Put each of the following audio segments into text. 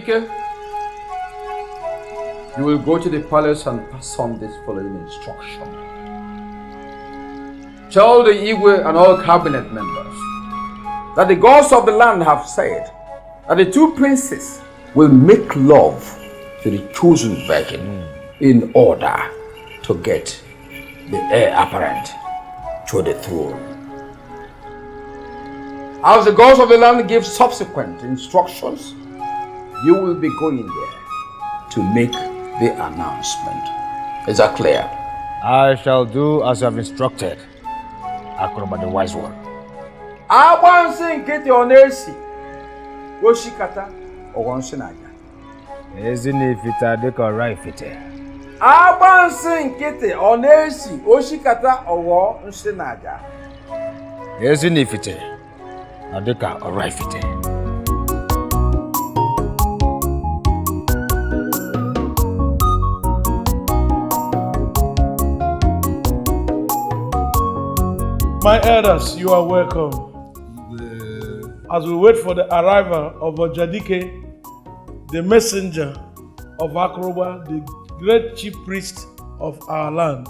Dikeh, you will go to the palace and pass on this following instruction. Tell the Igwe and all cabinet members that the gods of the land have said that the two princes will make love to the chosen virgin in order to get the heir apparent to the throne. As the gods of the land give subsequent instructions, you will be going there to make the announcement. Is that clear? I shall do as you have instructed, Akroba the wise one. Abansi nkete onesi, Oshikata owansinaja. Ezini fita deka raifite. Abansi nkete onesi, Oshikata owansinaja. Ezini fite, adeka raifite. My elders, you are welcome. As we wait for the arrival of Dikeh, the messenger of Akroba, the great chief priest of our land,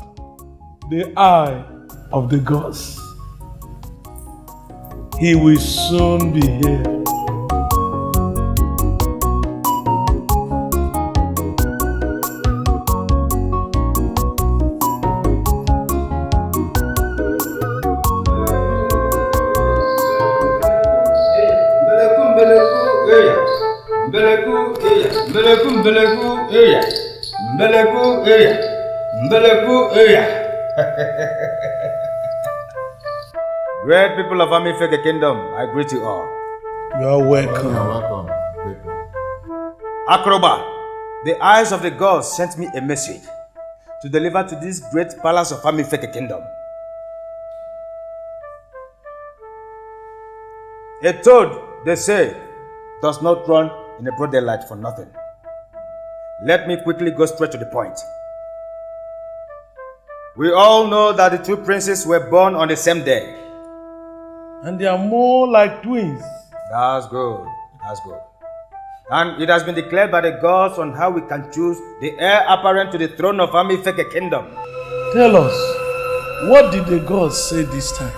the eye of the gods. He will soon be here. Great people of Amifeke Kingdom, I greet you all. You are welcome. You are welcome. Akroba, the eyes of the gods sent me a message to deliver to this great palace of Amifeke Kingdom. A toad, they say, does not run in a broad daylight for nothing. Let me quickly go straight to the point. We all know that the two princes were born on the same day. And they are more like twins. That's good. That's good. And it has been declared by the gods on how we can choose the heir apparent to the throne of Amifeke Kingdom. Tell us, what did the gods say this time?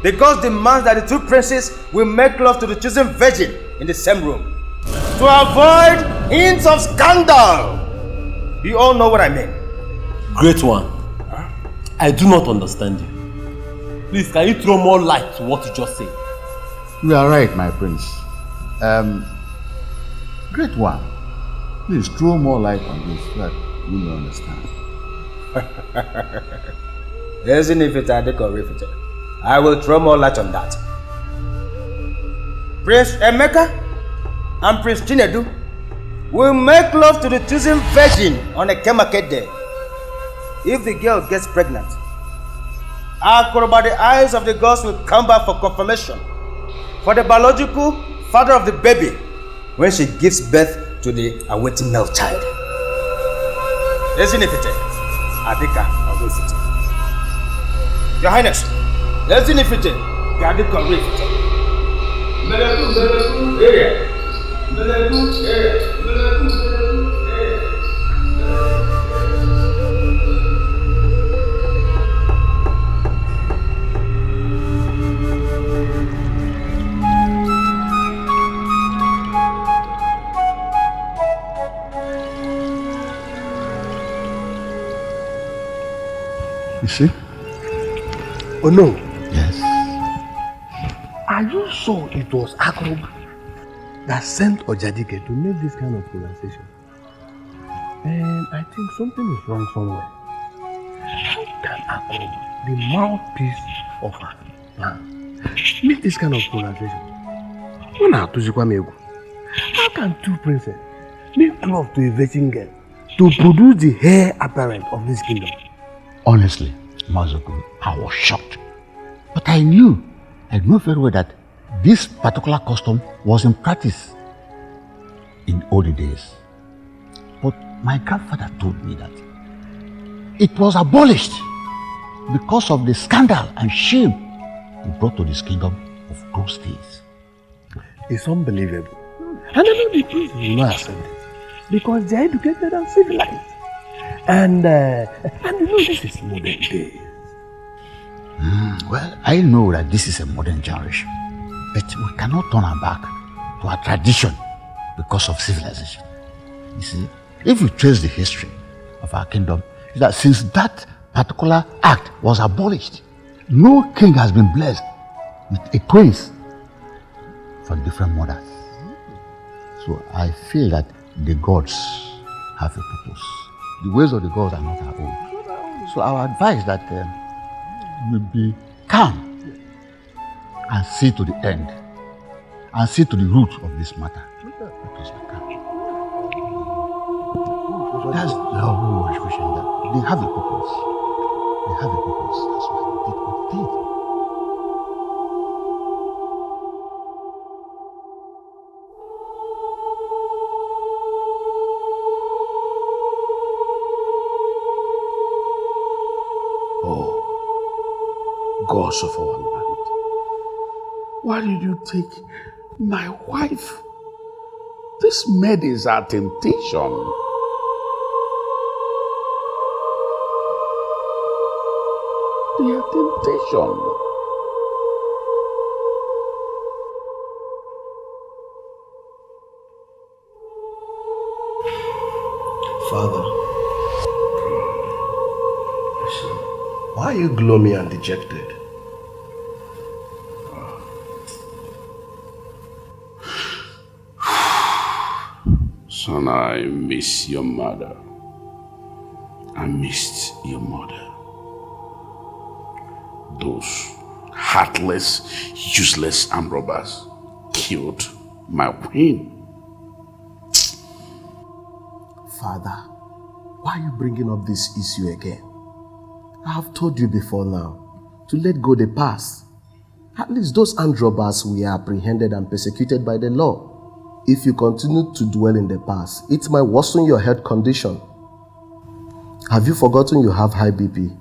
The gods demand that the two princes will make love to the chosen virgin in the same room to avoid hints of scandal. You all know what I mean. Great one. I do not understand you. Please, can you throw more light to what you just said? You are right, my prince. Great one. Please throw more light on this so that you will understand. I will throw more light on that. Prince Emeka and Prince Chinedu will make love to the chosen virgin on a Kemake day. If the girl gets pregnant, Akroba, the eyes of the gods will come back for confirmation for the biological father of the baby when she gives birth to the awaiting male child. Your Highness, You see? Oh no. Yes. Are you sure it was Akroba that sent Dikeh to make this kind of conversation? And I think something is wrong somewhere. How can Akroba, the mouthpiece of her plan, make this kind of conversation? How can two princes make love to a virgin girl to produce the heir apparent of this kingdom? Honestly, Mazoku, I was shocked. But I knew very well that this particular custom was in practice in older days. But my grandfather told me that it was abolished because of the scandal and shame he brought to this kingdom of those days. It's unbelievable. And I know the kids will not accept it because they are educated and civilized. And you know this is modern day. Well, I know that this is a modern generation, but we cannot turn our back to our tradition because of civilization. You see, if you trace the history of our kingdom, is that since that particular act was abolished, no king has been blessed with a twins from different mothers. So I feel that the gods have a purpose. The ways of the gods are not our own. So our advice that we be calm and see to the end and see to the root of this matter. Because we can. That's the whole question. That they have a purpose. They have a purpose. That's why they did what they did. Gods of our land, why did you take my wife? This maid is our temptation. Their temptation. Father, why are you gloomy and dejected? Son, I miss your mother. I missed your mother. Those heartless, useless armed robbers killed my queen. Father, why are you bringing up this issue again? I have told you before now to let go the past. At least those armed robbers were apprehended and persecuted by the law. If you continue to dwell in the past, it might worsen your health condition. Have you forgotten you have high BP?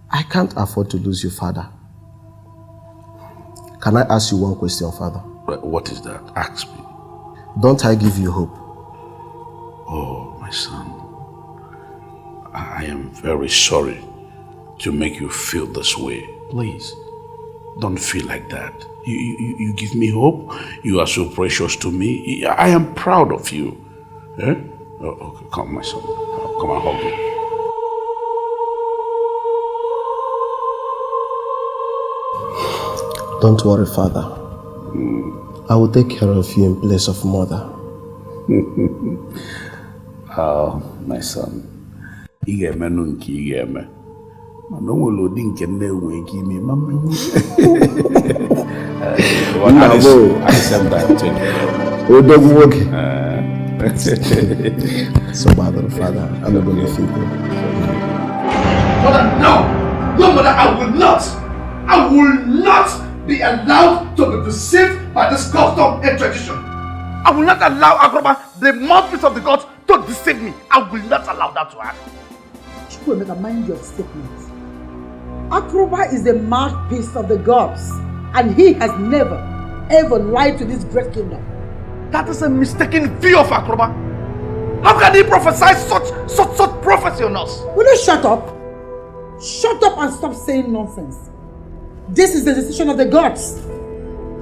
I can't afford to lose you, Father. Can I ask you one question, Father? What is that? Ask me. Don't I give you hope? Oh, my son. I am very sorry to make you feel this way. Please, don't feel like that. You give me hope. You are so precious to me. I am proud of you. Eh? Oh, okay, come, my son. Come and hug me. Don't worry, Father. I will take care of you in place of mother. Oh, my son. So, Father, I'm not going to feel good. Mother, no! No, mother, I will not be allowed to be deceived by this custom and tradition. I will not allow Akroba, the mouthpiece of the gods, to deceive me. I will not allow that to happen. Chukwemeka, mind your statements. Akroba is the mouthpiece of the gods, and he has never, ever lied to this great kingdom. That is a mistaken view of Akroba. How can he prophesy such prophecy on us? Will you shut up? Shut up and stop saying nonsense. This is the decision of the gods,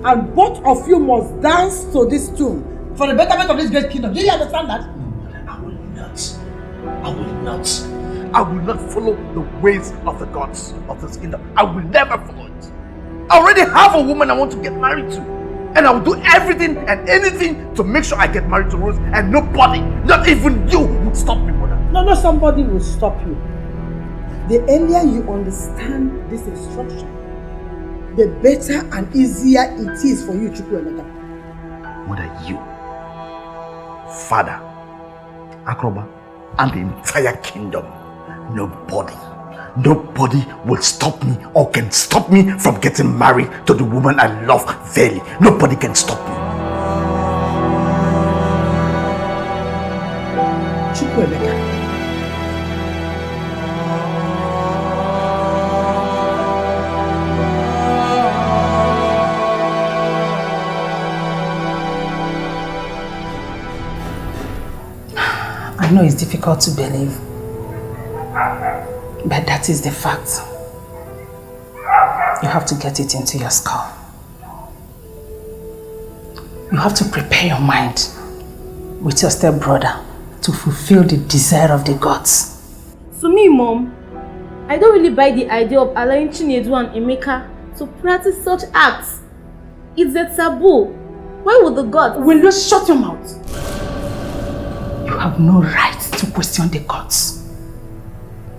and both of you must dance to this tune for the betterment of this great kingdom. Do you understand that? I will not follow the ways of the gods of this kingdom. I will never follow it. I already have a woman I want to get married to, and I will do everything and anything to make sure I get married to Rose, and nobody, not even you, would stop me, mother. No, somebody will stop you. The earlier you understand this instruction, the better and easier it is for you, Chukwemeka. Mother, you, Father, Akroba, and the entire kingdom, nobody will stop me or can stop me from getting married to the woman I love fairly. Nobody can stop me. Chukwemeka. know it's difficult to believe, but that is the fact. You have to get it into your skull. You have to prepare your mind with your stepbrother to fulfill the desire of the gods. To me, Mom, I don't really buy the idea of allowing Chinedu and Emeka to practice such acts. It's a taboo. Why would the gods? Will you shut your mouth? You have no right to question the gods.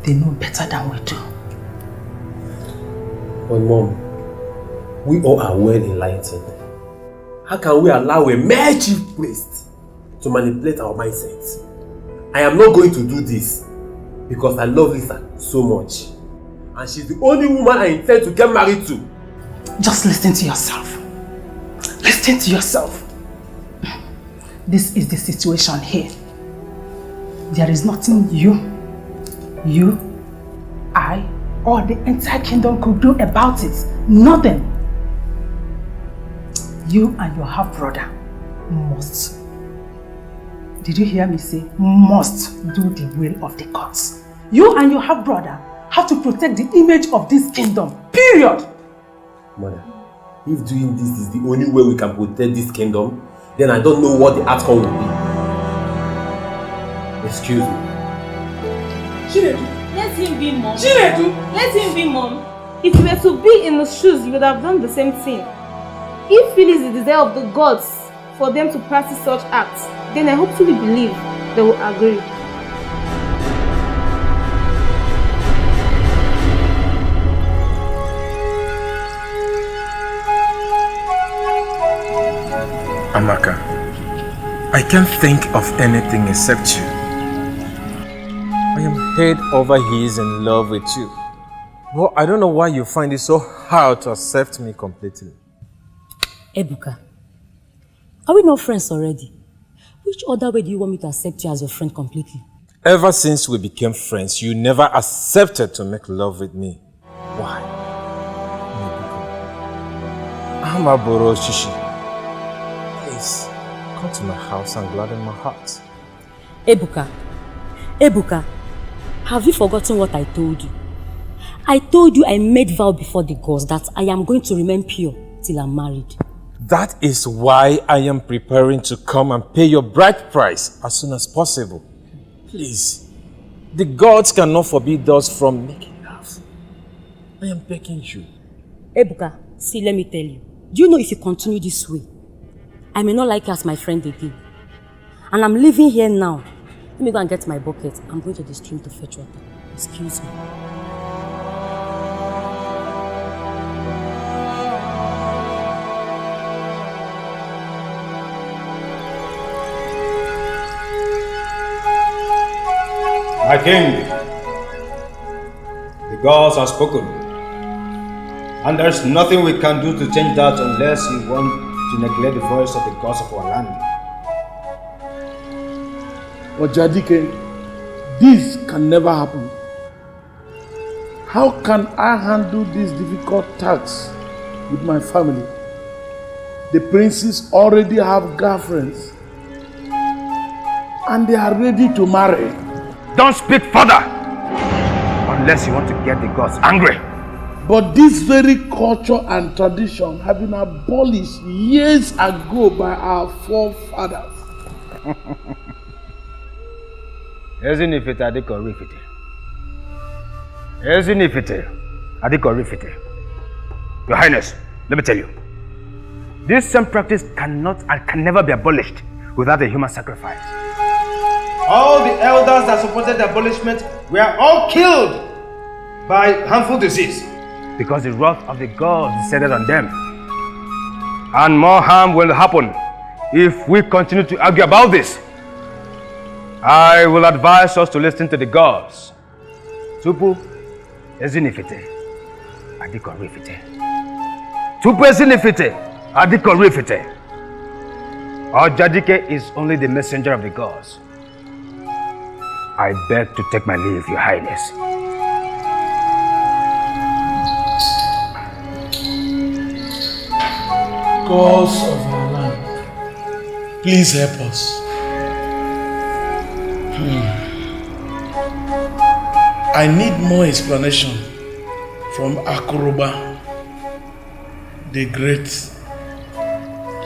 They know better than we do. But Mom, we all are well enlightened. How can we allow a mere chief priest to manipulate our mindsets? I am not going to do this because I love Lisa so much. And she's the only woman I intend to get married to. Just listen to yourself. Listen to yourself. This is the situation here. There is nothing you, I, or the entire kingdom could do about it. Nothing. You and your half-brother must. Did you hear me say must do the will of the gods? You and your half-brother have to protect the image of this kingdom. Period. Mother, if doing this is the only way we can protect this kingdom, then I don't know what the outcome will be. Excuse me. Chinedu, let him be, Mom. Chinedu! Let him be, Mom. If you were to be in the shoes, you would have done the same thing. If it is the desire of the gods for them to practice such acts, then I hopefully believe they will agree. Amaka, I can't think of anything except you. I am head over heels in love with you. But I don't know why you find it so hard to accept me completely. Ebuka, are we not friends already? Which other way do you want me to accept you as your friend completely? Ever since we became friends, you never accepted to make love with me. Why? Ebuka, I'm a Boro Shishi. Please, come to my house and gladden my heart. Ebuka, have you forgotten what I told you? I told you I made vow before the gods that I am going to remain pure till I'm married. That is why I am preparing to come and pay your bride price as soon as possible. Please, the gods cannot forbid us from making love. I am begging you. Ebuka, see, let me tell you. Do you know if you continue this way, I may not like you as my friend again. And I'm leaving here now. Let me go and get my bucket. I'm going to the stream to fetch water. Excuse me. My king, the gods have spoken, and there's nothing we can do to change that unless you want to neglect the voice of the gods of our land. But Dikeh, this can never happen. How can I handle this difficult task with my family? The princes already have girlfriends, and they are ready to marry. Don't speak further unless you want to get the gods angry. But this very culture and tradition have been abolished years ago by our forefathers. Your Highness, let me tell you, this same practice cannot and can never be abolished without a human sacrifice. All the elders that supported the abolishment were all killed by harmful disease. Because the wrath of the gods descended on them. And more harm will happen if we continue to argue about this. I will advise us to listen to the gods. Tupu ezinifite, adiko rifite. Tupu ezinifite, adiko rifite. Dikeh is only the messenger of the gods. I beg to take my leave, Your Highness. Gods of our land, please help us. I need more explanation from Akoroba, the great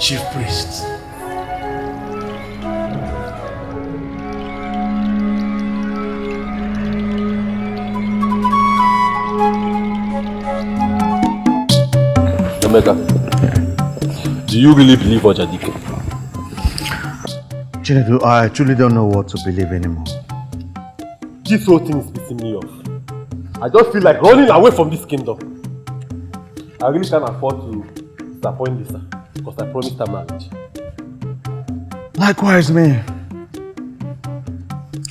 chief priest. Emeka, do you really believe Ojadike? Chinedu, I truly don't know what to believe anymore. This whole thing is pissing me off. I just feel like running away from this kingdom. I really can't afford to disappoint Lisa because I promised her marriage. Likewise, me.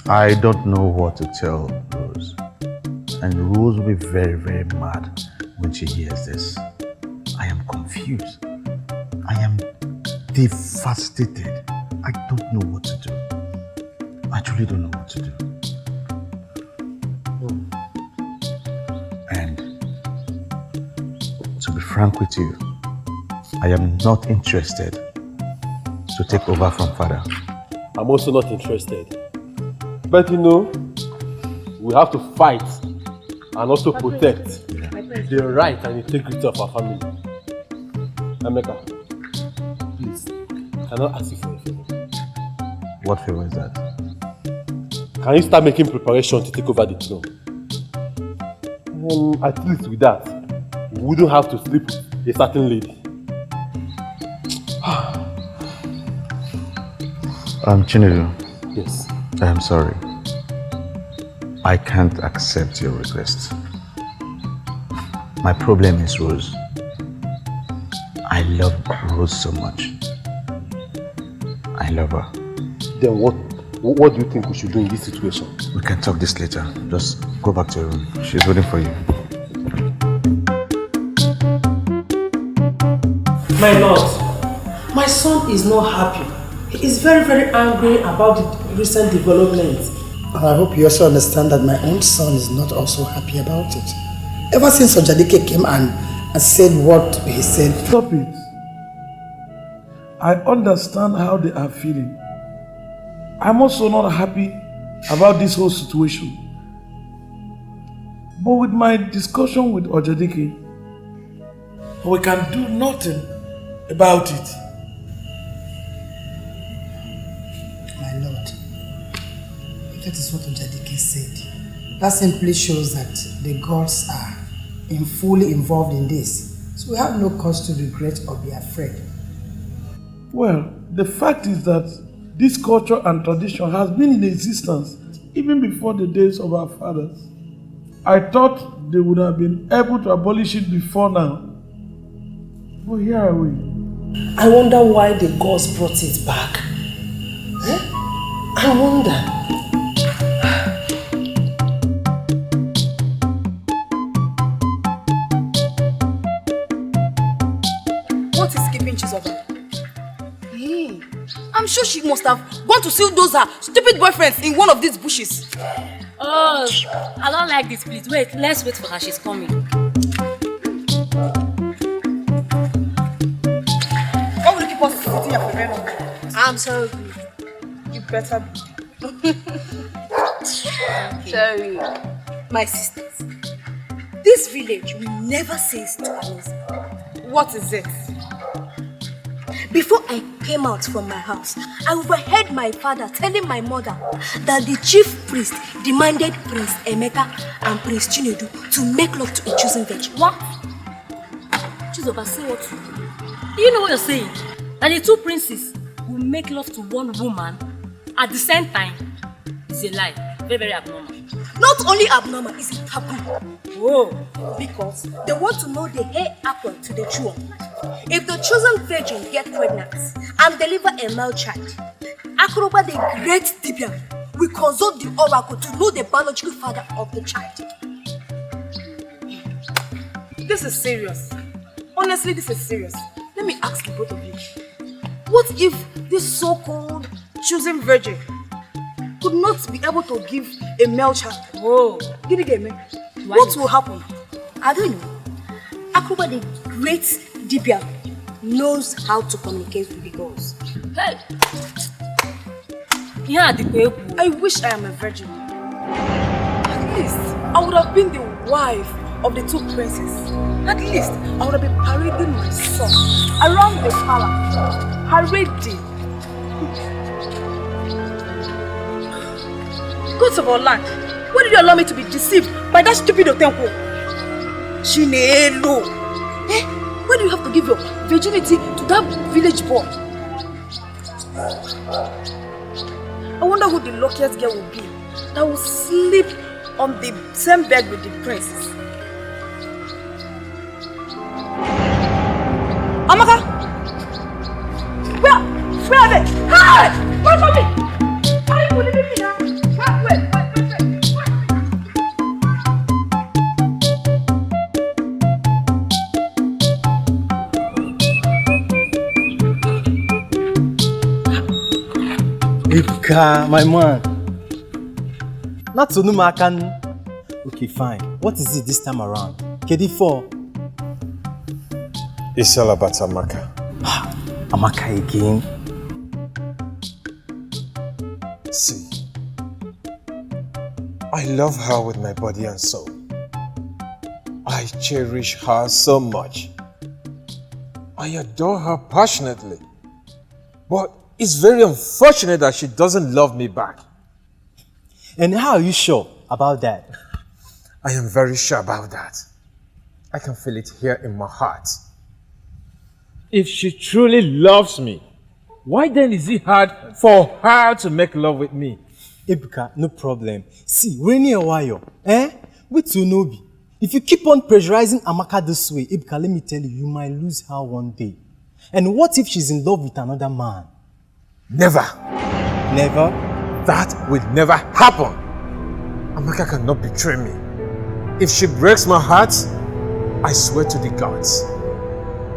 I don't know what to tell Rose. And Rose will be very, very mad when she hears this. I am confused. I am devastated. I don't know what to do. I truly don't know what to do. And to be frank with you, I am not interested to take over from father. I'm also not interested. But you know, we have to fight and also protect the right and integrity of our family. Emeka, please, can I ask you for a favor? What favor is that? Can you start making preparation to take over the throne? At least with that, we wouldn't have to sleep with a certain lady. Chinedu. Yes. I am sorry. I can't accept your request. My problem is Rose. I love Rose so much. I love her. Then what do you think we should do in this situation? We can talk this later. Just go back to your room. She's waiting for you. My lord, my son is not happy. He is very, very angry about the recent developments. And I hope you also understand that my own son is not also happy about it. Ever since Ojadike came and said what he said. Stop it. I understand how they are feeling. I'm also not happy about this whole situation. But with my discussion with Ojadike, we can do nothing about it. My lord, if that is what Ojadike said, that simply shows that the gods are fully involved in this. So we have no cause to regret or be afraid. Well, the fact is that this culture and tradition has been in existence even before the days of our fathers. I thought they would have been able to abolish it before now. But here are we. I wonder why the gods brought it back. I wonder. What is keeping Chizoba? I'm sure she must have gone to see those her stupid boyfriends in one of these bushes. Oh, I don't like this, please. Wait, let's wait for her. She's coming. Why will you keep us sitting here for very long? I'm sorry. You better be. Sorry. My sisters, this village will never cease to amaze me. What is it? Before I came out from my house, I overheard my father telling my mother that the chief priest demanded Prince Emeka and Prince Chinedu to make love to a chosen virgin. What? Chizoba, say what you do. Do you know what you're saying? That the two princes will make love to one woman at the same time? It's a lie. Very, very abnormal. Not only abnormal, it's a taboo. Whoa. Because they want to know the heir apparent to the throne. If the chosen virgin gets pregnant and deliver a male child, Akoroba the great Dibia will consult the oracle to know the biological father of the child. This is serious. Honestly, this is serious. Let me ask the both of you. What if this so-called chosen virgin could not be able to give a male child? Whoa. Did you get me? What will happen? I don't know. Akoroba the great Dibia knows how to communicate with the gods. Hey! Yeah, Dikeh. I wish I am a virgin. At least I would have been the wife of the two princes. At least, I would have been parading my son around the palace. Parading. Gods of our land, why did you allow me to be deceived by that stupid Otenko? Chinenye. Why do you have to give your virginity to that village boy? I wonder who the luckiest girl will be that will sleep on the same bed with the prince. Amaka! Where are they? Hey! Wait for me! Are you leaving me now? Wait. Ika, my man. Not to know my can. Okay, fine. What is it this time around? KD4. It's all about Amaka. Amaka again. See, I love her with my body and soul. I cherish her so much. I adore her passionately. But it's very unfortunate that she doesn't love me back. And how are you sure about that? I am very sure about that. I can feel it here in my heart. If she truly loves me, why then is it hard for her to make love with me? Ebuka, no problem. See, we're near a while. Wait to Nobi. If you keep on pressurizing Amaka this way, Ebuka, let me tell you, you might lose her one day. And what if she's in love with another man? Never. Never? That will never happen. Amaka cannot betray me. If she breaks my heart, I swear to the gods,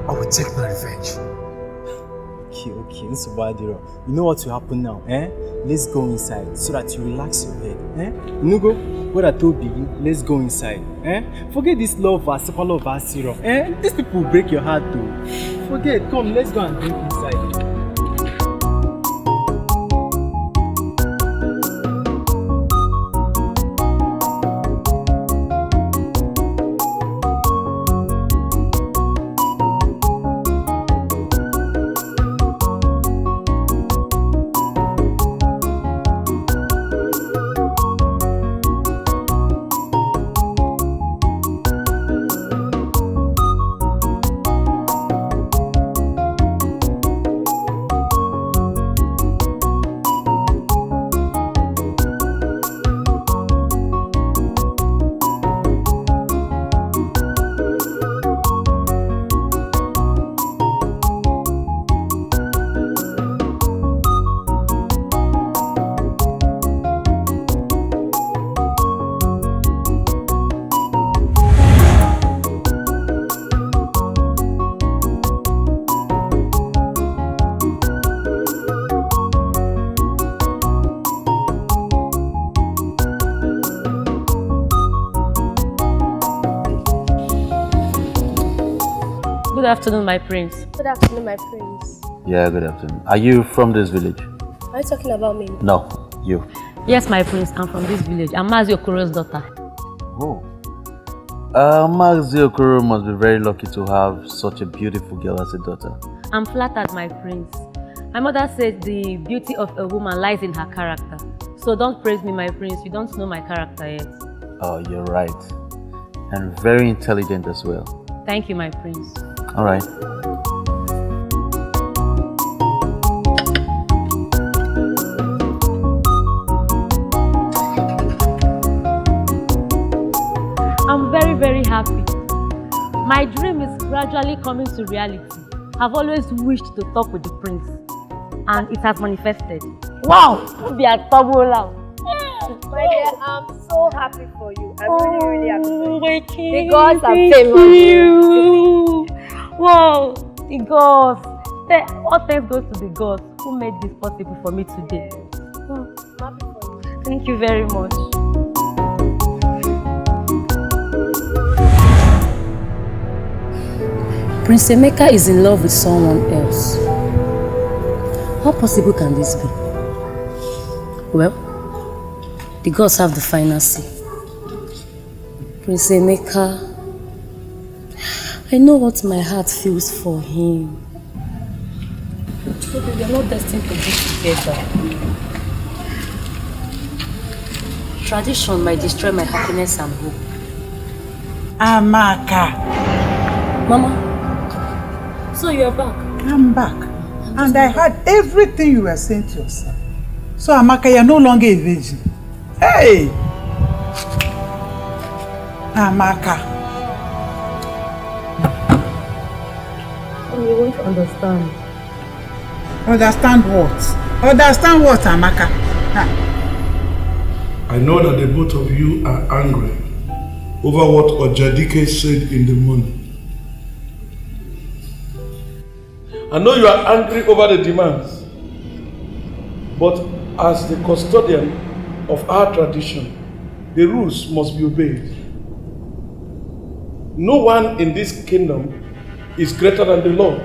I will take my revenge. Okay, this is bad. You know what will happen now, Let's go inside so that you relax your head, You go, what I told you, let's go inside, Forget this love, super love, syrup, These people will break your heart too. Forget, come, let's go and drink inside. Good afternoon, my prince. Good afternoon, my prince. Yeah, good afternoon. Are you from this village? Are you talking about me? No, you. Yes, my prince, I'm from this village. I'm Mazi Okoro's daughter. Oh. Mazi Okoro must be very lucky to have such a beautiful girl as a daughter. I'm flattered, my prince. My mother said the beauty of a woman lies in her character. So don't praise me, my prince. You don't know my character yet. Oh, you're right. And very intelligent as well. Thank you, my prince. All right. I'm very, very happy. My dream is gradually coming to reality. I've always wished to talk with the prince, and it has manifested. Wow! Be a tabula. My dear, I'm so happy for you. I'm really happy for you. My king, the gods are thank famous. You. Wow, the gods. All thanks goes to the gods who made this possible for me today. I'm happy for you. Thank you very much. Prince Emeka is in love with someone else. How possible can this be? Well, the gods have the final say. Prince Emeka, I know what my heart feels for him. We are not destined to be together. Tradition might destroy my happiness and hope. Amaka. Mama, so you are back? I'm back. And I heard everything you were saying to yourself. So Amaka, you are no longer a virgin. Hey! Amaka. You won't understand. Understand what? Understand what, Amaka? I know that the both of you are angry over what Dikeh said in the morning. I know you are angry over the demands, but as the custodian of our tradition, the rules must be obeyed. No one in this kingdom is greater than the law.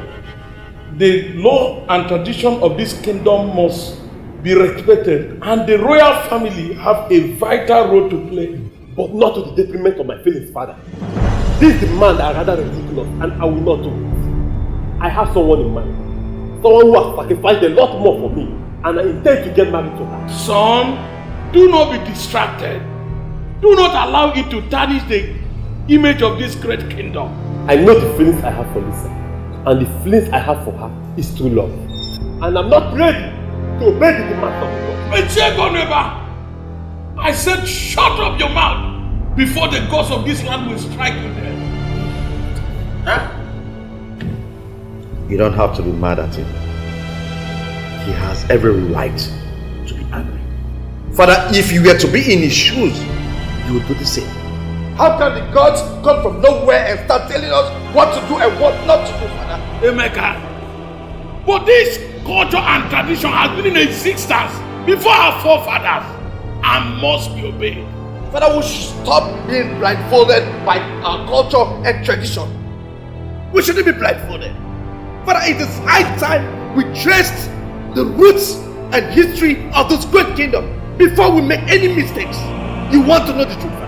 The law and tradition of this kingdom must be respected, and the royal family have a vital role to play. But not to the detriment of my feelings, father. This demand are rather ridiculous, and I will not do it. I have someone in mind. Someone who has sacrificed a lot more for me, and I intend to get married to her. Son, do not be distracted. Do not allow it to tarnish the image of this great kingdom. I know the feelings I have for Lisa, and the feelings I have for her is true love. And I'm not ready to obey the demands of God. I said shut up your mouth before the gods of this land will strike you dead. Huh? You don't have to be mad at him. He has every right to be angry. Father, if you were to be in his shoes, you would do the same. How can the gods come from nowhere and start telling us what to do and what not to do, Father? Emeka, but this culture and tradition has been in existence before our forefathers and must be obeyed. Father, we should stop being blindfolded by our culture and tradition. We shouldn't be blindfolded. Father, it is high time we traced the roots and history of this great kingdom before we make any mistakes. You want to know the truth, Father?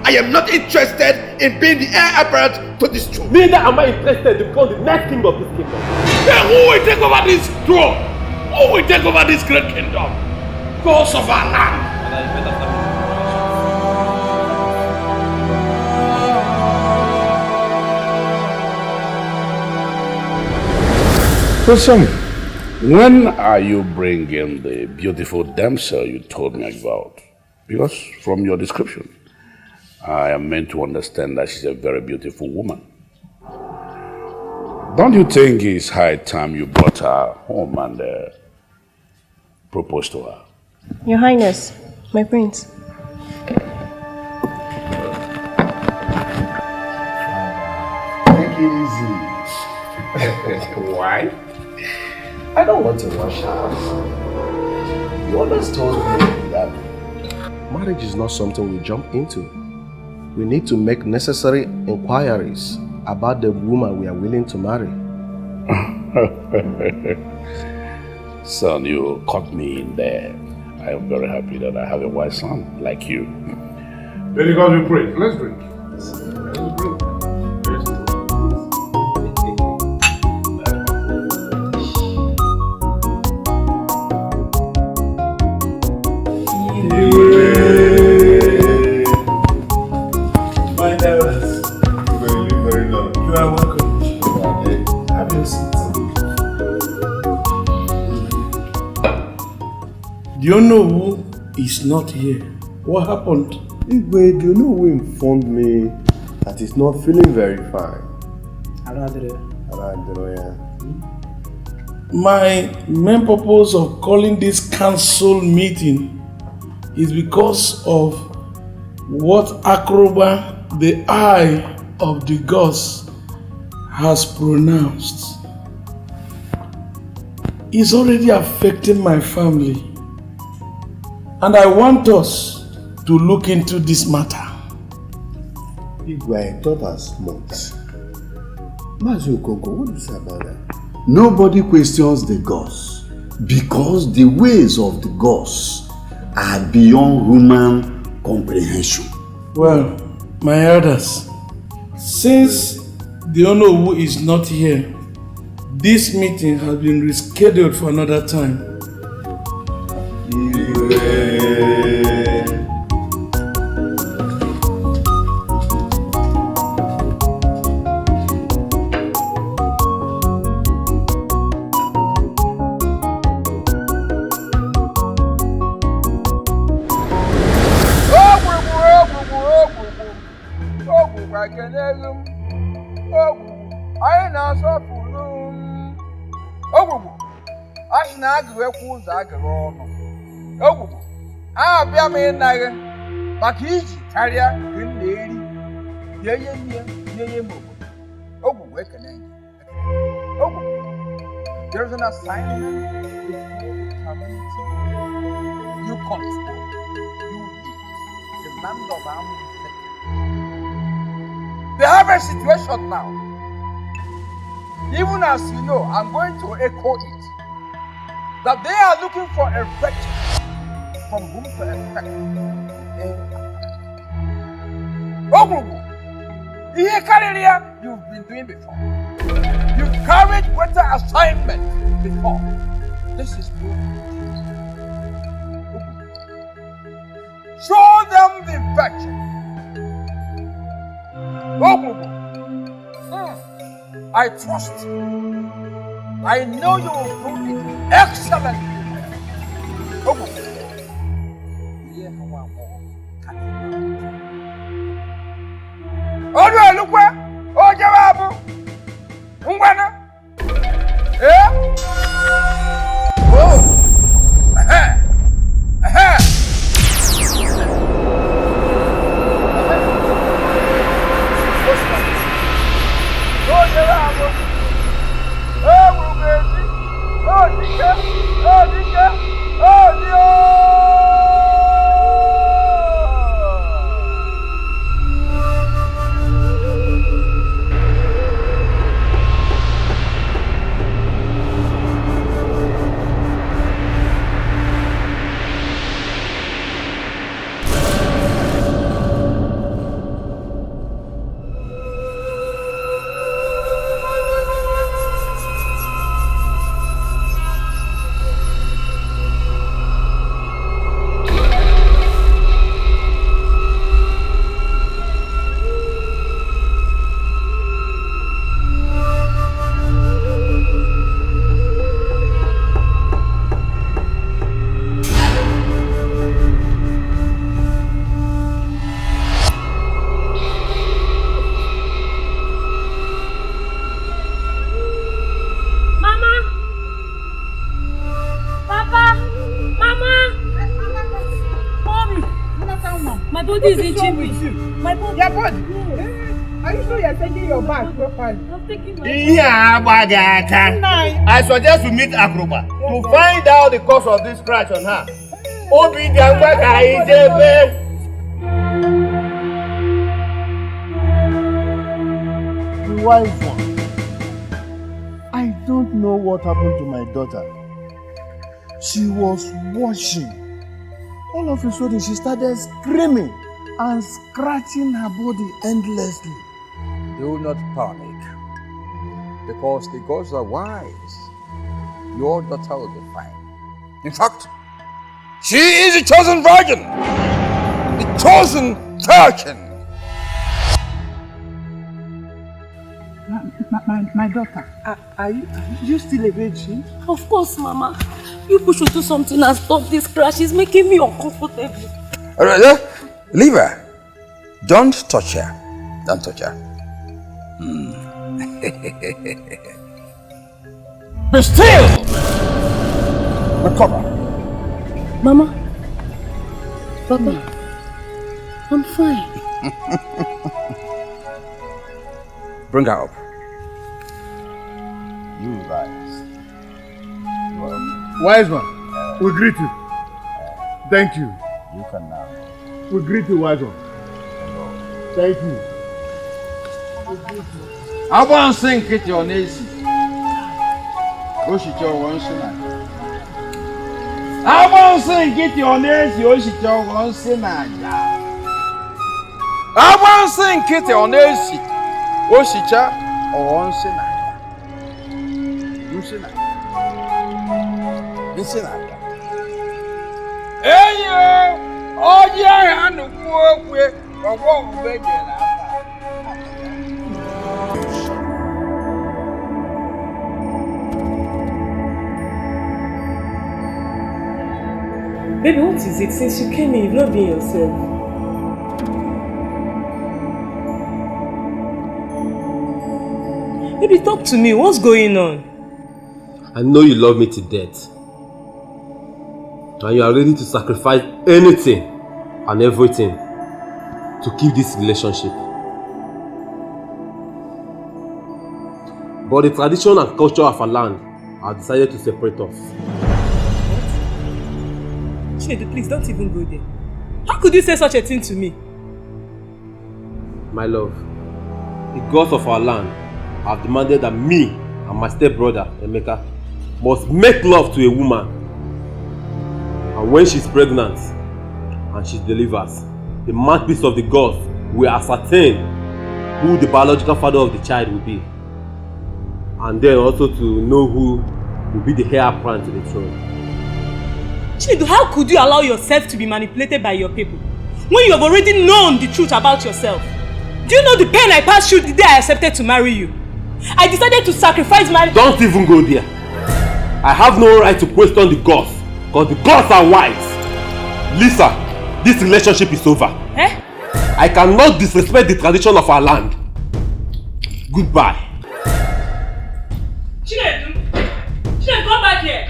I am not interested in being the heir apparent to this throne. Neither am I interested to become the next king of this kingdom. Then who will take over this throne? Who will take over this great kingdom? Gods of our land. Listen, when are you bringing the beautiful damsel you told me about? Because from your description, I am meant to understand that she's a very beautiful woman. Don't you think it's high time you brought her home and proposed to her? Your Highness, my prince. Take it easy. Why? I don't want to rush her. You always told me that marriage is not something we jump into. We need to make necessary inquiries about the woman we are willing to marry. Son, you caught me in there. I am very happy that I have a wise son like you. Very God we pray. Let's drink. My elders, very long. You are welcome. Have your seat. Do you know who is not here? What happened? Ubah, do you know who informed me that he's not feeling very fine? Aradre, yeah. My main purpose of calling this council meeting is because of what Akroba, the eye of the gods, has pronounced. It's already affecting my family. And I want us to look into this matter. Ubah, I thought as much. Mazu Koko, what do you say about that? Nobody questions the gods because the ways of the gods are beyond human comprehension. Well, My elders, since the Anyanwu is not here, this meeting has been rescheduled for another time. There's an assignment before the community. You control, you lead, the land of army. They have a situation now. Even as you know, I'm going to echo it. That they are looking for a wretch from whom to expect. You've been doing before. You've carried greater assignment before. This is new. Show them the virtue. I trust. I know you will do it excellently. Is itching me. My body. Your body? Are you sure you're taking your bag properly? I'm taking my I suggest we meet Akroba to find out the cause of this scratch on her. The wise one. I don't know what happened to my daughter. She was washing. All of a sudden she started screaming and scratching her body endlessly. Do not panic, because the gods are wise. Your daughter will be fine. In fact, she is a chosen virgin, the chosen virgin. My daughter, are you still a virgin? Of course, Mama. You should do something and stop this crash. It's making me uncomfortable. Leave her. Don't touch her. Don't touch her. Be still! Recover. Mama. Papa. I'm fine. Bring her up. You rise. Wise one, we greet you. Thank you. You can now. We greet you, wise one. Thank you. I want to sing it your name. Oshito once tonight. I want to sing it your name. Oshito once tonight. Abansi nkịtị ọ na-esi. Osicha ọ nsị na. Nsị na. Enyi ọjị ahụ nnukwu okwe ọgwọ ọgwụgwọ ejere aka. Baby, what is it? Since you came in, you've not been yourself. Baby, talk to me. What's going on? I know you love me to death. And you are ready to sacrifice anything and everything to keep this relationship. But the tradition and culture of our land have decided to separate us. Chinedu, please don't even go there. How could you say such a thing to me? My love, the gods of our land have demanded that me and my stepbrother, Emeka, must make love to a woman. And when she's pregnant and she delivers, the mouthpiece of the gods will ascertain who the biological father of the child will be. And then also to know who will be the heir apparent to the throne. Chinedu, how could you allow yourself to be manipulated by your people when you have already known the truth about yourself? Do you know the pain I passed through the day I accepted to marry you? I decided to sacrifice my... Don't even go there. I have no right to question the gods, because the gods are wise. Lisa, this relationship is over. Eh? I cannot disrespect the tradition of our land. Goodbye. Chinedu! Chinedu, come back here!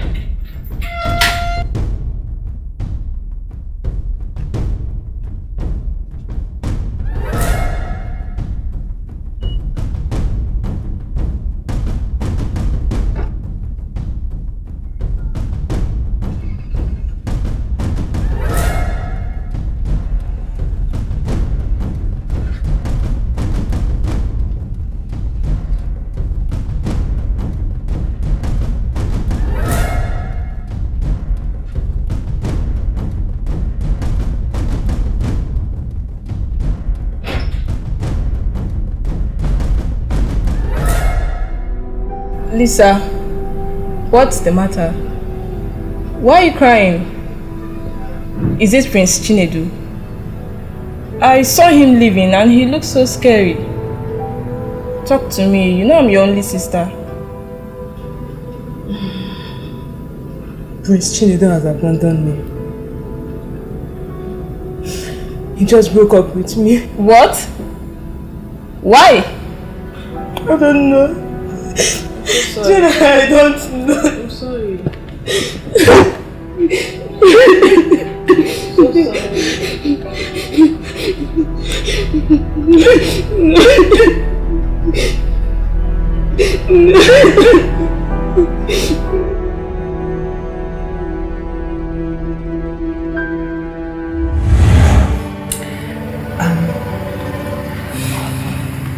Lisa, what's the matter? Why are you crying? Is it Prince Chinedu? I saw him leaving and he looked so scary. Talk to me, you know I'm your only sister. Prince Chinedu has abandoned me. He just broke up with me. What? Why? I don't know. Jenna, I don't know. I'm sorry. So sorry.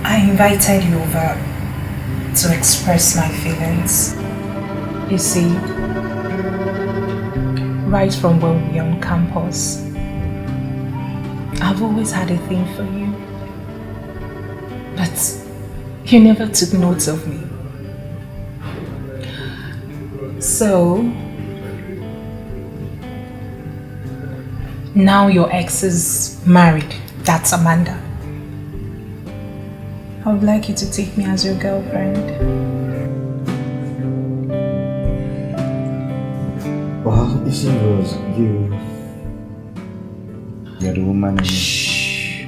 I invited you over to express my feelings. You see, right from when we were on campus, I've always had a thing for you. But you never took note of me. So, now your ex is married. That's Amanda. I would like you to take me as your girlfriend. Well, you see, Rose, you're the woman. Shh.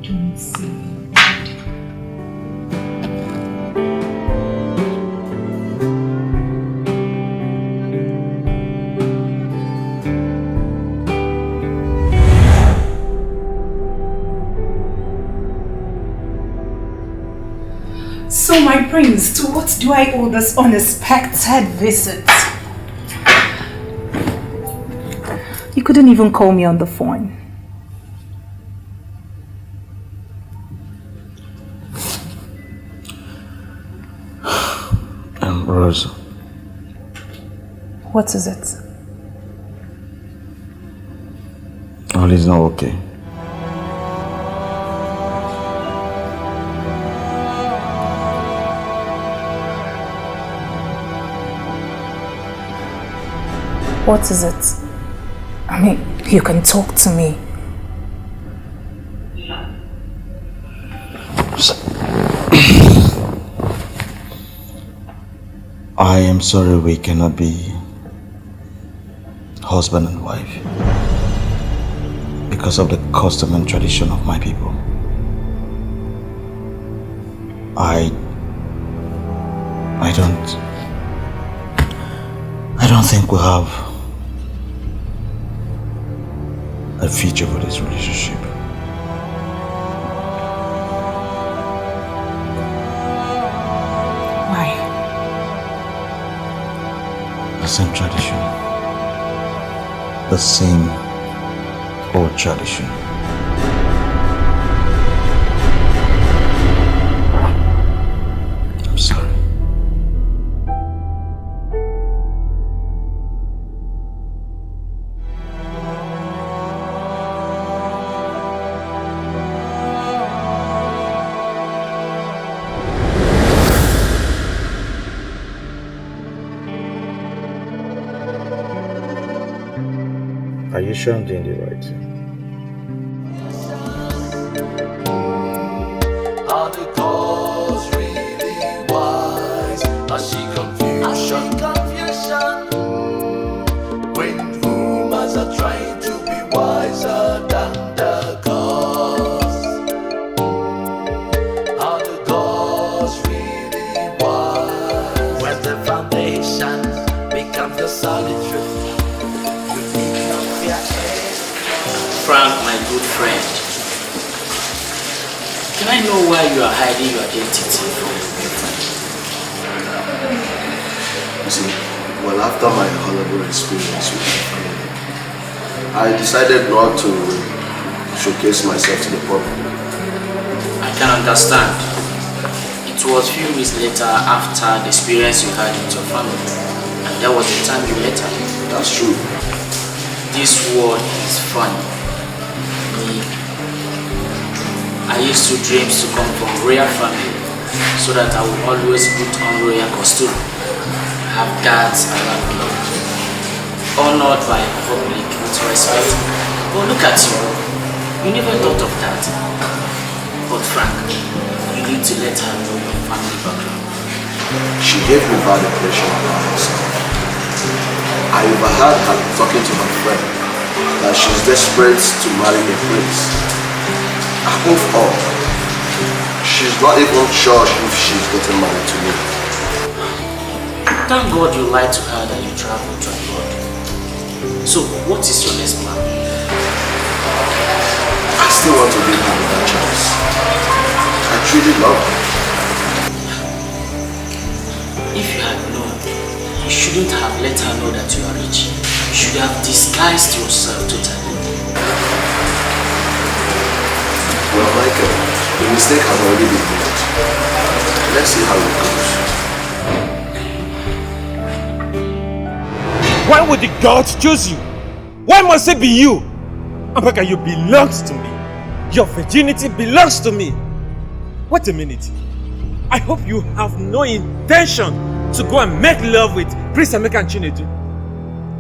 Don't say it. So, my prince, to what do I owe this unexpected visit? You couldn't even call me on the phone. Rose. What is it? All is not okay. What is it? I mean, you can talk to me. I am sorry we cannot be husband and wife because of the custom and tradition of my people. I don't think we'll have a future for this relationship. Why? The same tradition. The same old tradition. I'm sorry. Are you sure I'm doing the right thing? Are the girls really wise? I see confusion. When rumors are trying to be wiser than the gods. Are the girls really wise? When the foundation becomes the solid truth. Frank, my good friend, can I know why you are hiding your identity from me? You see, well, after my horrible experience with my family, I decided not to showcase myself to the public. I can understand. It was a few weeks later after the experience you had with your family, and that was the time you met her. That's true. This world is funny. I used to dream to come from royal family so that I would always put on royal costume, have guards around me, honored by the public with respect. But look at you, you never thought of that. But Frank, you need to let her know your family background. She gave me bad impression about herself. I overheard her talking to my friend that she's desperate to marry a prince. Above all, she's not even sure if she's getting married to me. Thank God you lied to her that you traveled to abroad. So, what is your next plan? I still want to give her another chance. I truly love her. If you had known, you shouldn't have let her know that you are rich. You should have disguised yourself totally. Well, Michael, the mistake has already been made. Let's see how it goes. Why would the gods choose you? Why must it be you? Amaka, you belong to me. Your virginity belongs to me. Wait a minute. I hope you have no intention to go and make love with Prince Emeka and Chinedu.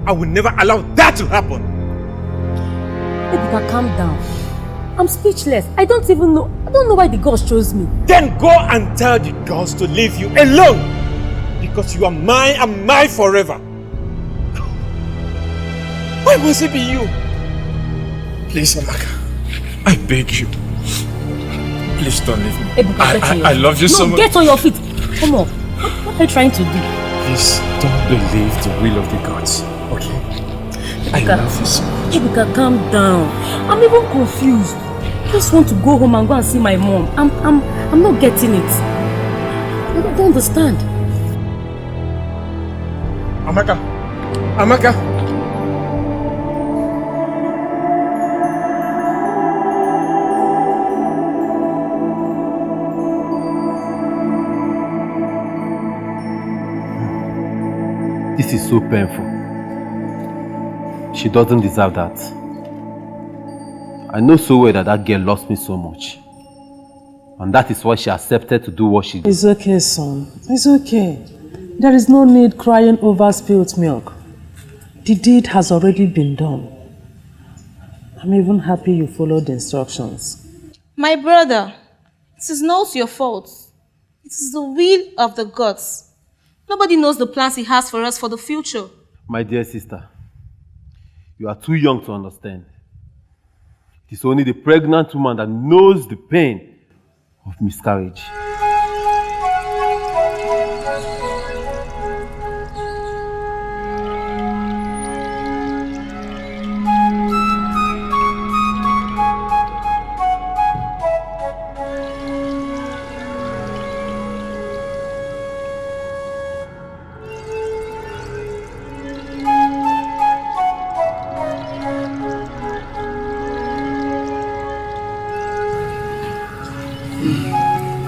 I will never allow that to happen. Ebuka, calm down. I'm speechless. I don't know why the gods chose me. Then go and tell the gods to leave you alone. Because you are mine and mine forever. Why must it be you? Please, Amaka. I beg you. Please don't leave me. Ebuka, I love you so much. Get on your feet. Come on. What are you trying to do? Please don't believe the will of the gods. Okay? I love you so much. Ebuka, calm down. I'm even confused. I just want to go home and go and see my mom. I'm not getting it. I don't understand. Amaka. This is so painful. She doesn't deserve that. I know so well that girl lost me so much. And that is why she accepted to do what she did. It's okay, son. It's okay. There is no need crying over spilled milk. The deed has already been done. I'm even happy you followed the instructions. My brother, it is not your fault. It is the will of the gods. Nobody knows the plans he has for us for the future. My dear sister, you are too young to understand. It is only the pregnant woman that knows the pain of miscarriage.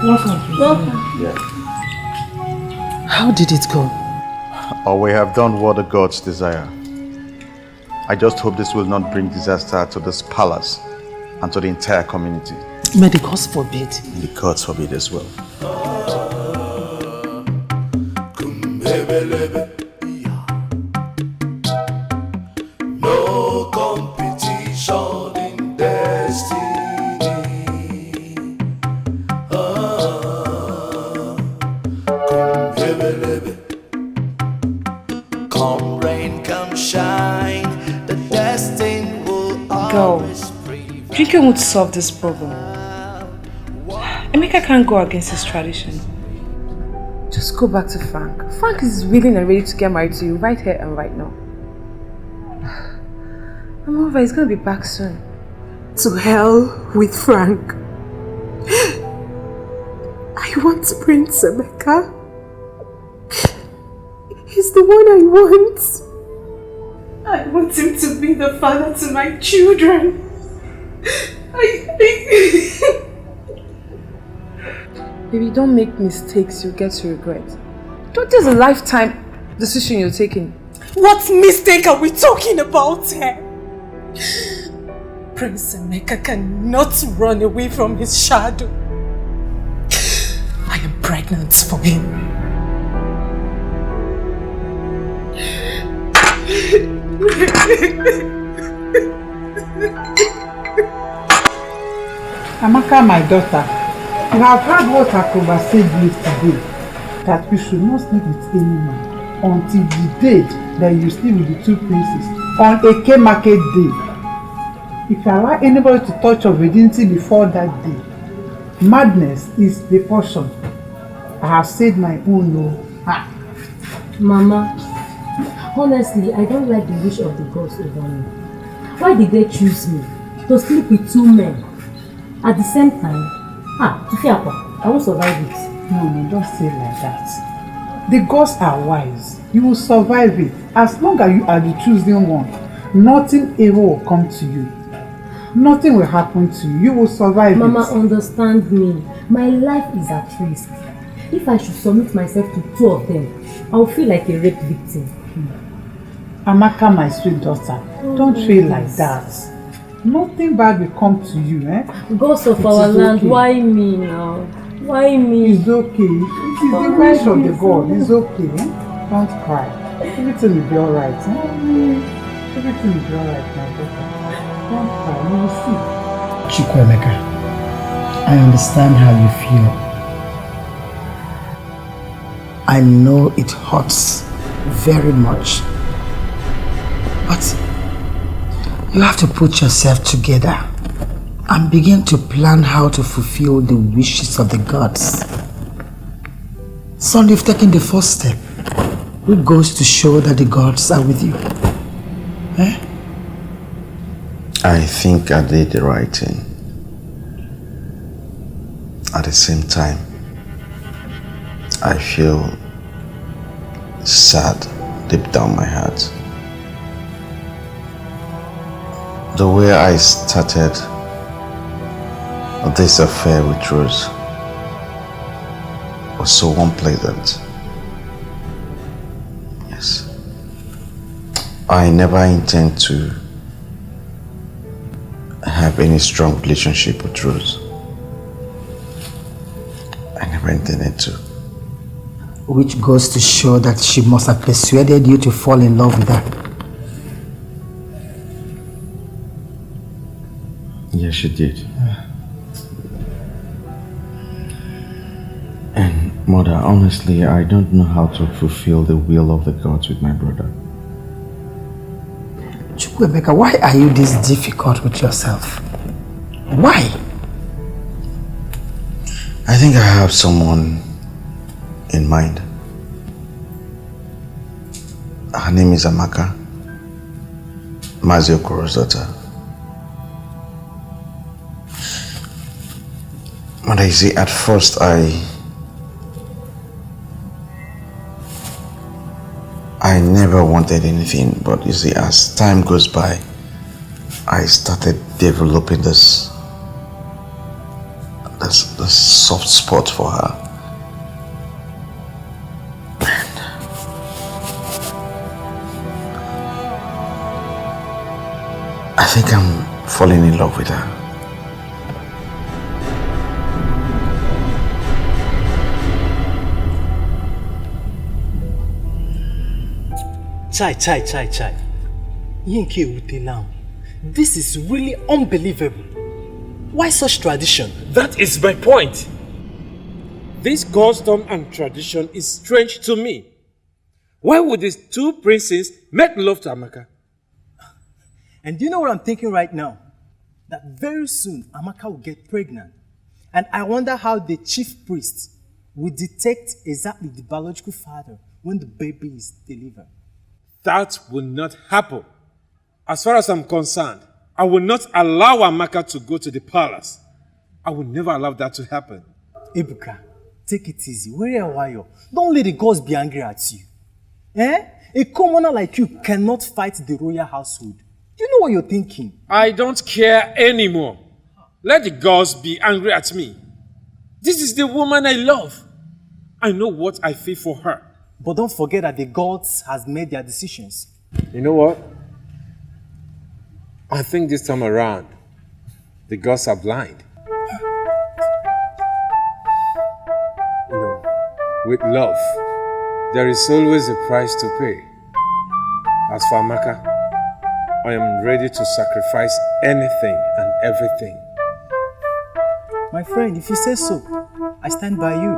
Welcome. Yeah. How did it go? Or we have done what the gods desire. I just hope this will not bring disaster to this palace and to the entire community. May the gods forbid. The gods forbid as well. No competition in destiny. Come rain, come shine, the destined will always prevail. Dikeh won't solve this problem. Emeka can't go against his tradition. Just go back to Frank. Frank is willing and ready to get married to you right here and right now. And moreover, he's gonna be back soon. To hell with Frank. I want Prince Emeka. He's the one I want. I want him to be the father to my children. Baby, don't make mistakes you'll get to regret. Don't is a lifetime decision you're taking. What mistake are we talking about here? Prince Emeka cannot run away from his shadow. I am pregnant for him. Amaka, my daughter, you have heard what Akoba said yesterday, that you should not sleep with any man until the day that you sleep with the two princes on Eke market day. If you allow anybody to touch your virginity before that day, madness is the portion. I have said my own no. Mama, honestly, I don't like the wish of the gods over me. Why did they choose me to sleep with two men at the same time? Tufiakwa, I won't survive it. No, don't say it like that. The gods are wise. You will survive it. As long as you are the chosen one, nothing evil will come to you. Nothing will happen to you. You will survive. Mama, understand me. My life is at risk. If I should submit myself to two of them, I will feel like a rape victim. Amaka, my sweet daughter, don't feel like that. Nothing bad will come to you, eh? Gods of our land, why me now? Why me? It's okay. It is the wish of the God. It's okay. Don't cry. Everything will be alright. Everything will be alright, my daughter. Don't cry. You will see. Chukwuemeka, I understand how you feel. I know it hurts very much. But you have to put yourself together and begin to plan how to fulfill the wishes of the gods. Son, you've taken the first step, which goes to show that the gods are with you. Eh? I think I did the right thing. At the same time, I feel sad deep down my heart. The way I started this affair with Rose was so unpleasant. Yes. I never intend to have any strong relationship with Rose. I never intended to. Which goes to show that she must have persuaded you to fall in love with her. Yes, she did. And Mother, honestly, I don't know how to fulfill the will of the gods with my brother. Chukwemeka, why are you this difficult with yourself? Why? I think I have someone in mind. Her name is Amaka, Mazi Okoro's daughter. Mother, you see, at first I never wanted anything, but you see, as time goes by, I started developing this soft spot for her. And I think I'm falling in love with her. Chai. This is really unbelievable. Why such tradition? That is my point. This custom and tradition is strange to me. Why would these two princes make love to Amaka? And do you know what I'm thinking right now? That very soon Amaka will get pregnant. And I wonder how the chief priest will detect exactly the biological father when the baby is delivered. That will not happen. As far as I'm concerned, I will not allow Amaka to go to the palace. I will never allow that to happen. Ebuka, take it easy. Where are you? Don't let the gods be angry at you. A commoner like you cannot fight the royal household. Do you know what you're thinking? I don't care anymore. Let the gods be angry at me. This is the woman I love. I know what I feel for her. But don't forget that the gods has made their decisions. You know what? I think this time around, the gods are blind. You know, with love, there is always a price to pay. As for Amaka, I am ready to sacrifice anything and everything. My friend, if you say so, I stand by you.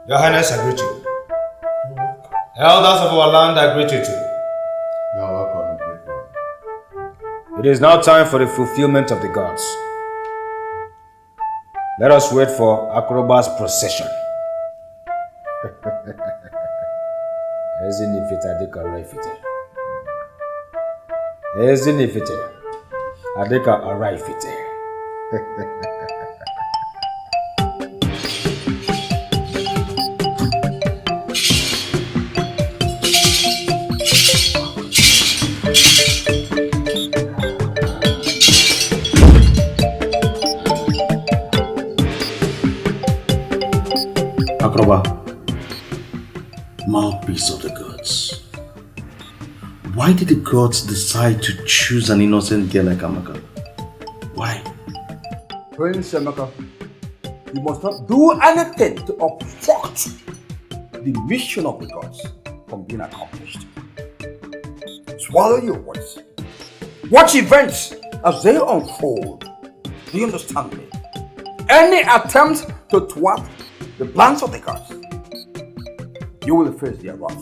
Your Highness, I greet you. Elders of our land, I greet you too. You are welcome, great one. It is now time for the fulfillment of the gods. Let us wait for Akroba's procession. Ezinifite adika araifite. Ezinifite adika araifite. Akroba, mouthpiece of the gods. Why did the gods decide to choose an innocent girl like Amaka? Why? Prince Amaka, you must not do anything to obstruct the mission of the gods from being accomplished. Swallow your words. Watch events as they unfold. Do you understand me? Any attempt to thwart the plans of the gods, you will face their wrath.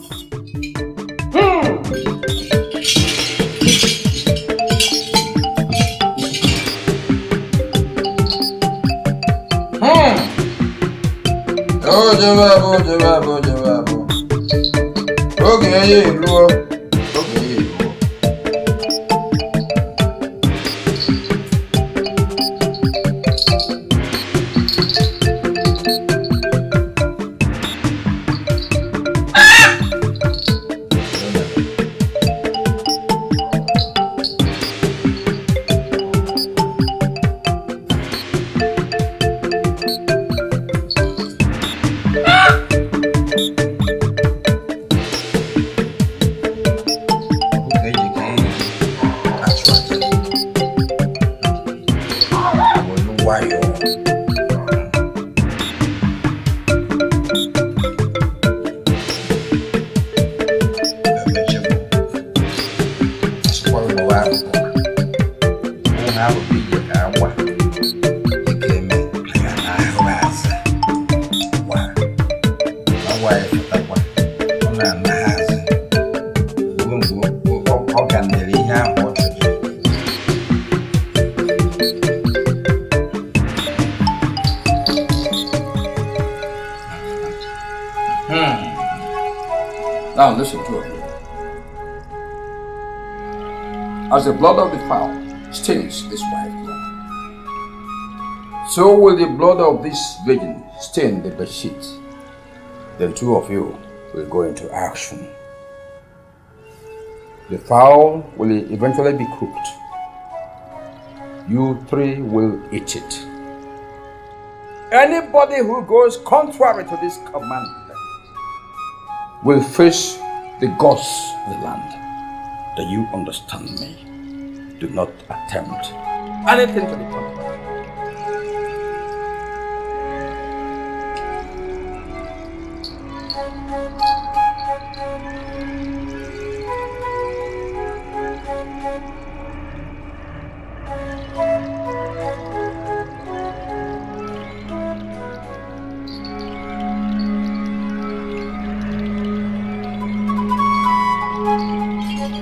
wife that one. How can they have what to do? Now listen to it. As the blood of the fowl stains this white cloth, so will the blood of this virgin stain the bedsheet. Then two of you will go into action. The fowl will eventually be cooked. You three will eat it. Anybody who goes contrary to this commandment will face the gods of the land. Do you understand me? Do not attempt anything to the contrary.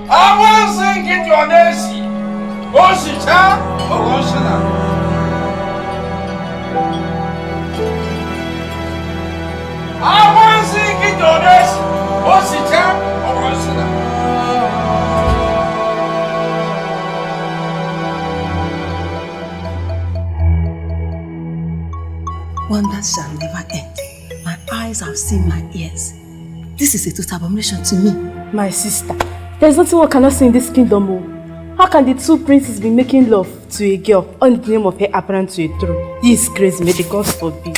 I want to sing it your nation. Oshita or Oshana. I want to sing it your nation. Oshita or Oshana. Wonders shall never end. My eyes have seen my ears. This is a total abomination to me. My sister, there's nothing one cannot see in this kingdom. How can the two princes be making love to a girl on the name of her apparent to a throne? This is crazy, may the gods forbid.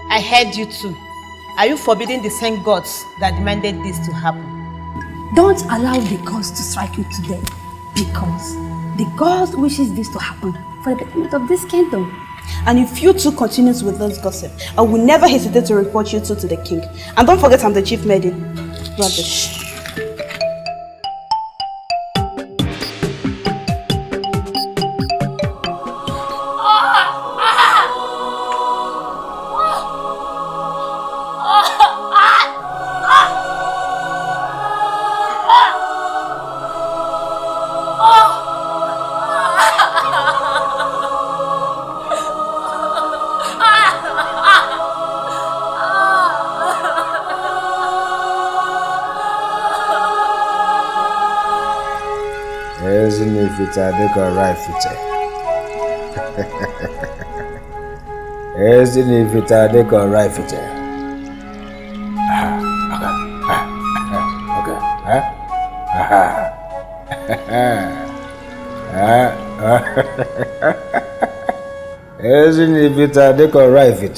I heard you too. Are you forbidding the same gods that demanded this to happen? Don't allow the gods to strike you today, because the gods wishes this to happen for the betterment of this kingdom. And if you two continue with this gossip, I will never hesitate to report you two to the king. And don't forget I'm the chief maiden. Rubbish. If it's a deco rifle. Isn't if it's a deco rifle. Isn't if it's a deco rifle.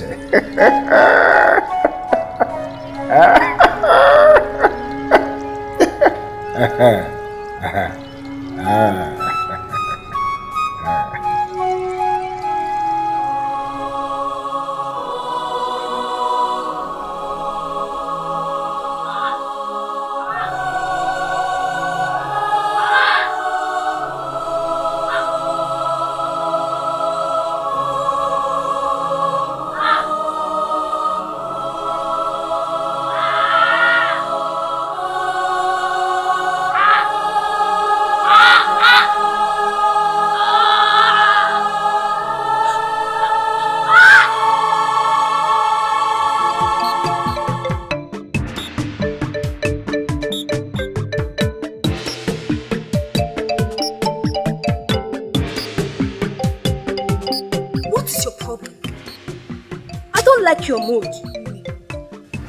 Your mood.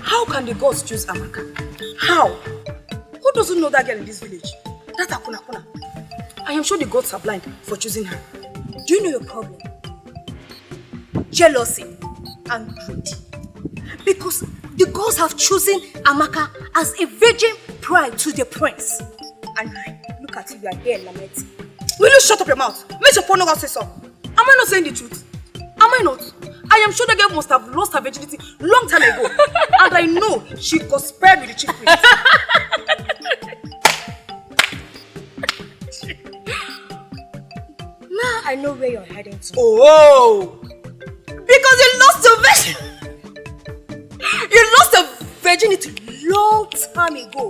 How can the gods choose Amaka? How? Who doesn't know that girl in this village? That Akuna Kuna. I am sure the gods are blind for choosing her. Do you know your problem? Jealousy and greed. Because the gods have chosen Amaka as a virgin bride to the prince. And look at you, you are here lamenting. Will you shut up your mouth? Make your porno say so. Am I not saying the truth? Am I not? I am sure the girl must have lost her virginity long time ago. And I know she got spared with the chief prince. Now I know where you're heading to. Oh! Because you lost your virginity. You lost your virginity long time ago.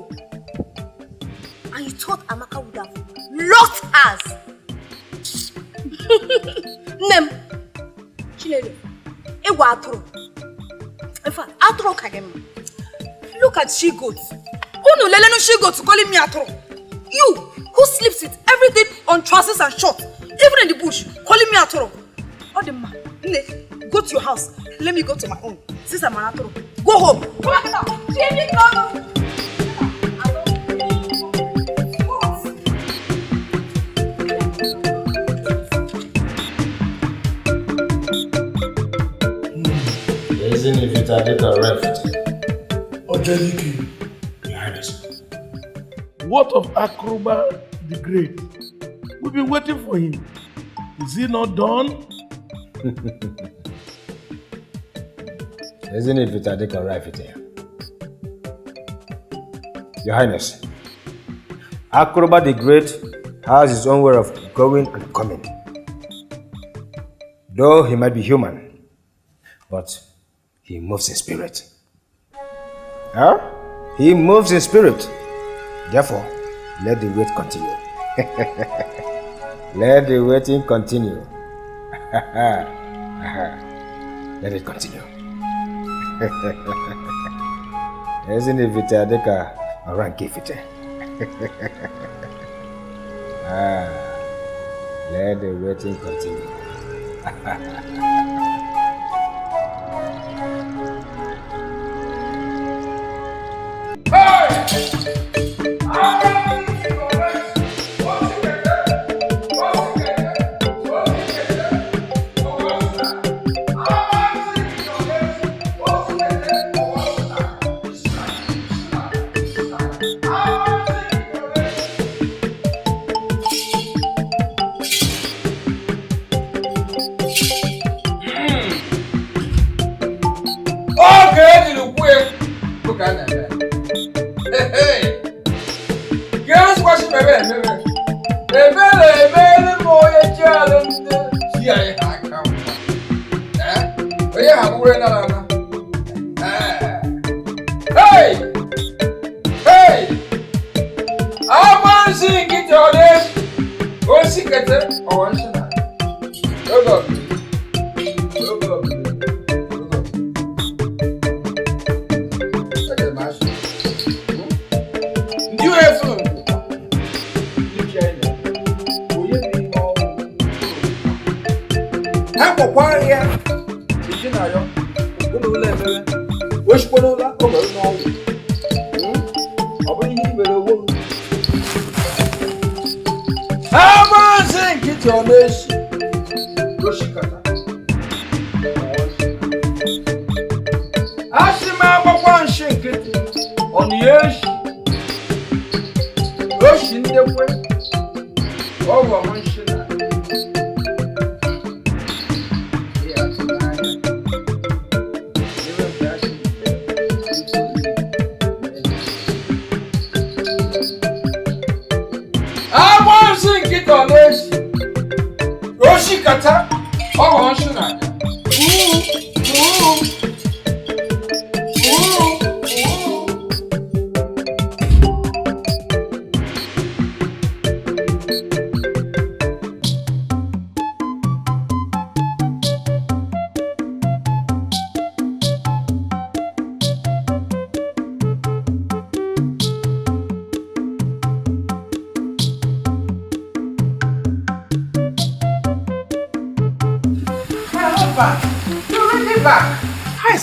And you thought Amaka would have lost us. Nem. Chinenye. Ewa atro. In fact, atro kagem. Look at she-goats. Unu lelenu she-goats calling me atro. You, who sleeps with everything on trousers and shorts, even in the bush, calling me atro. All the man, go to your house. Let me go to my own. Since I'm an atro. Go home. Come on, now. Isn't if it's a little reft? Dikeh. Behind us. What of Akroba the Great? We've been waiting for him. Is he not done? Isn't it a little reft here? Your Highness, Akroba the Great has his own way of going and coming. Though he might be human, but he moves in spirit. Huh? He moves in spirit. Therefore, let the wait continue. Let the waiting continue. Let it continue. Isn't it vitadeka aranki fite? Let the waiting continue.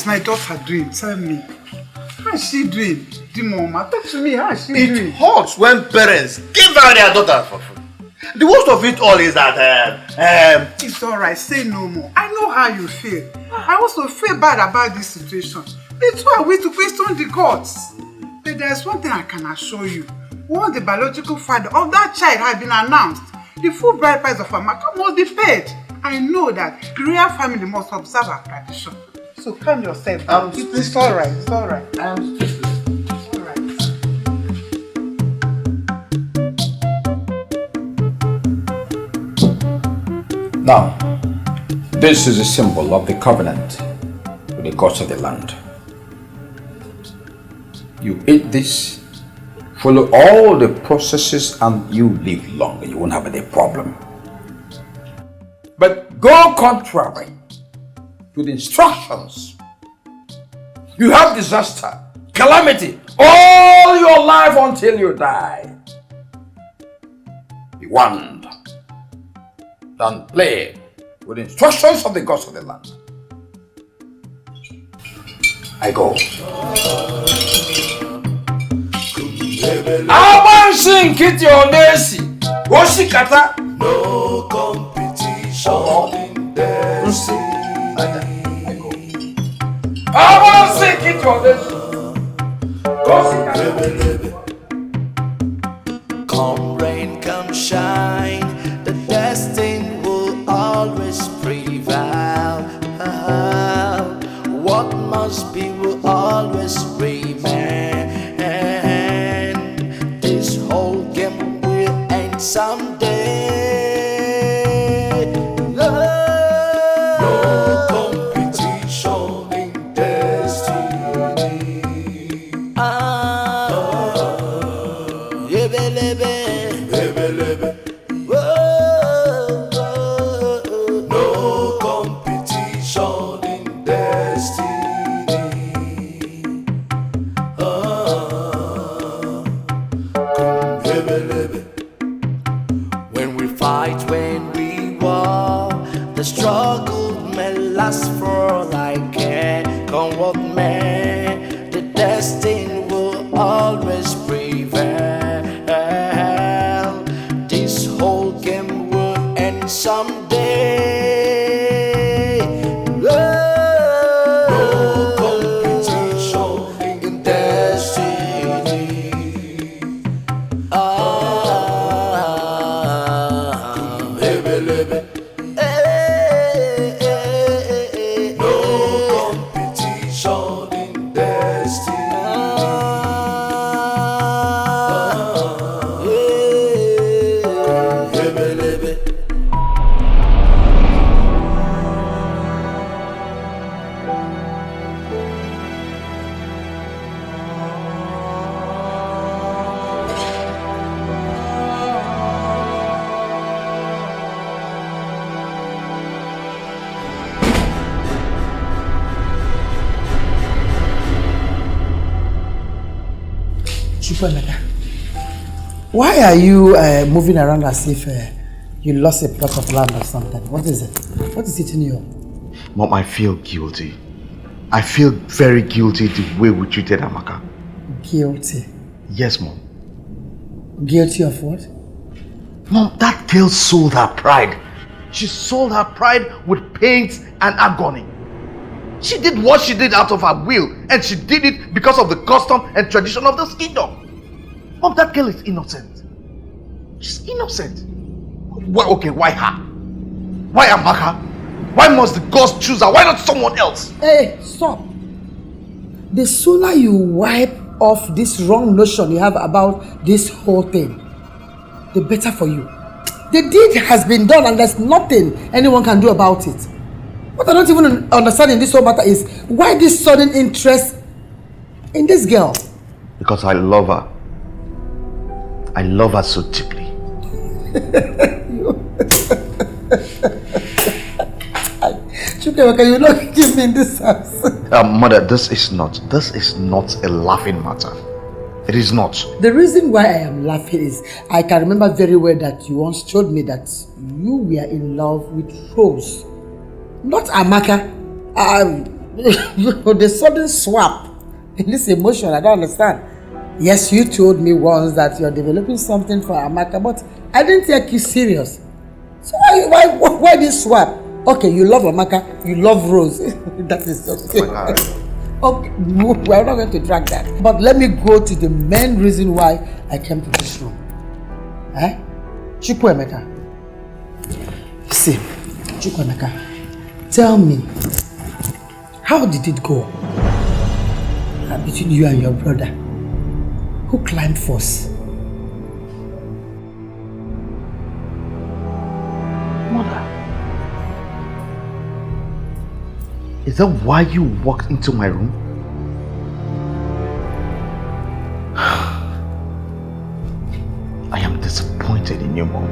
My daughter doing? Tell me. How is she doing? The mama, talk to me. How is she doing? It hurts when parents give out their daughters for food. The worst of it all is that it's alright, say no more. I know how you feel. I also feel bad about this situation. It's why we to question the gods. But there's one thing I can assure you. Once the biological father of that child has been announced, the full bride price of Amaka must be paid. I know that the real family must observe our tradition. So calm yourself. It's alright, it's alright. Alright. Now, This is a symbol of the covenant with the gods of the land. You eat this, follow all the processes, and you live long. You won't have any problem. But go contrary to the instructions. You have disaster, calamity, all your life until you die. Be warned. Don't play with the instructions of the gods of the land. I go. Awansi nkiti onesi, oshikata. No competition in destiny. Awansi nkiti onesi, oshikata. Come rain, come shine, the destined will always prevail. What must be will always remain. This whole game will end someday. No competition in destiny. No competition in destiny. When we fight, when we war, the struggle may last for like come what may, the destiny will always prevail. This whole game will end someday. No competition in destiny. No competition in destiny. Why are you moving around as if you lost a plot of land or something? What is it? What is eating you? Mom, I feel guilty. I feel very guilty the way we treated Amaka. Guilty? Yes, Mom. Guilty of what? Mom, that girl sold her pride. She sold her pride with pains and agony. She did what she did out of her will, and she did it because of the custom and tradition of this kingdom. Mom, that girl is innocent. She's innocent. Well, okay, why her? Why Amaka? Why must the gods choose her? Why not someone else? Hey, stop. The sooner you wipe off this wrong notion you have about this whole thing, the better for you. The deed has been done and there's nothing anyone can do about it. What I don't even understand in this whole matter is why this sudden interest in this girl? Because I love her. I love her so deeply. Chukewaka, you not give me this house. Mother, this is not a laughing matter. It is not. The reason why I am laughing is I can remember very well that you once told me that you were in love with Rose, not Amaka. The sudden swap in this emotion, I don't understand. Yes, you told me once that you're developing something for Amaka, but I didn't take you serious. So why this swap? Okay, you love Amaka, you love Rose. That is okay. Okay, no, we're not going to drag that. But let me go to the main reason why I came to this room. Chukwuemeka. See, Chukwuemeka, tell me, how did it go between you and your brother? Who climbed first? Mother, Is that why you walked into my room? I am disappointed in you, Mom.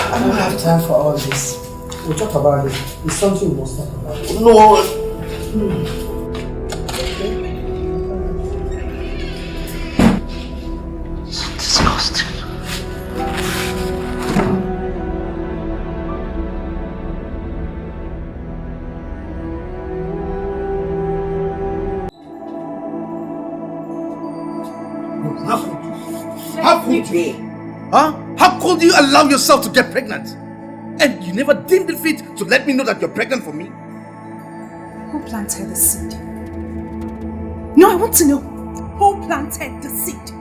I don't have time for all this. We'll talk about it. It's something we must talk about. No. So disgusting. How could you? Huh? How could you allow yourself to get pregnant? And you never deemed it fit to let me know that you're pregnant for me? Who planted the seed? No, I want to know. Who planted the seed?